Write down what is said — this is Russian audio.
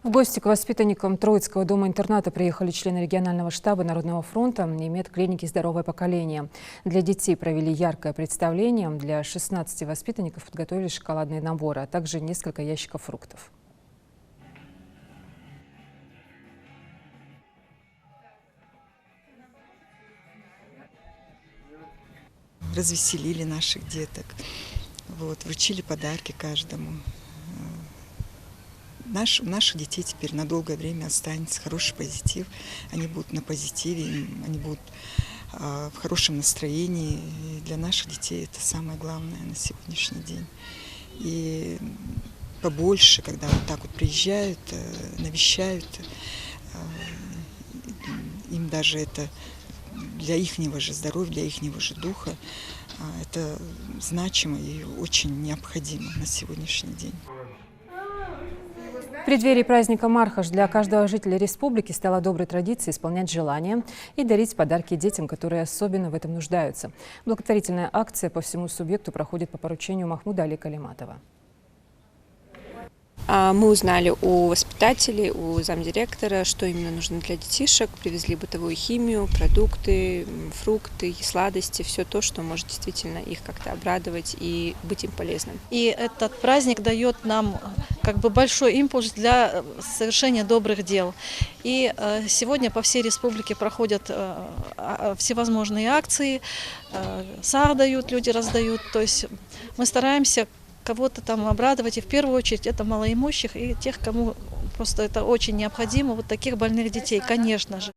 В гости к воспитанникам Троицкого дома-интерната приехали члены регионального штаба Народного фронта и медклиники «Здоровое поколение». Для детей провели яркое представление. Для 16 воспитанников подготовили шоколадные наборы, а также несколько ящиков фруктов. Развеселили наших деток, вручили подарки каждому. У наших детей теперь на долгое время останется хороший позитив. Они будут на позитиве, они будут в хорошем настроении. И для наших детей это самое главное на сегодняшний день. И побольше, когда вот так вот приезжают, навещают, им даже это для ихнего же здоровья, для ихнего же духа, это значимо и очень необходимо на сегодняшний день. В преддверии праздника Мархаш для каждого жителя республики стала доброй традицией исполнять желания и дарить подарки детям, которые особенно в этом нуждаются. Благотворительная акция по всему субъекту проходит по поручению Махмуда Али Калиматова. Мы узнали у воспитателей, у замдиректора, что именно нужно для детишек. Привезли бытовую химию, продукты, фрукты, сладости, все то, что может действительно их как-то обрадовать и быть им полезным. И этот праздник дает нам большой импульс для совершения добрых дел. И сегодня по всей республике проходят всевозможные акции, сахар дают, люди раздают. То есть мы стараемся кого-то там обрадовать, и в первую очередь это малоимущих и тех, кому просто это очень необходимо, вот таких больных детей, конечно же.